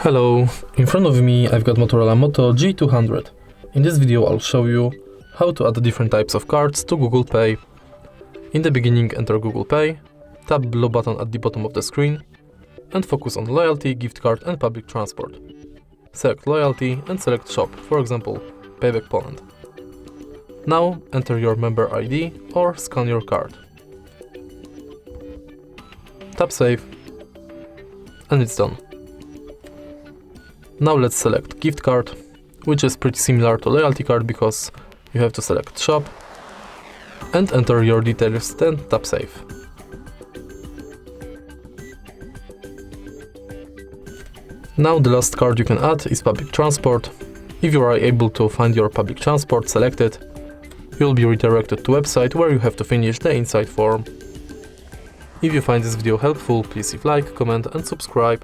Hello, in front of me I've got Motorola Moto G200. In this video I'll show you how to add different types of cards to Google Pay. In the beginning, enter Google Pay, tap blue button at the bottom of the screen and focus on loyalty, gift card and public transport. Select loyalty and select shop, for example Payback Poland. Now enter your member ID or scan your card. Tap save and it's done. Now let's select gift card, which is pretty similar to loyalty card because you have to select shop and enter your details, then tap save. Now the last card you can add is public transport. If you are able to find your public transport, select it. You'll be redirected to a website where you have to finish the inside form. If you find this video helpful, please leave like, comment and subscribe.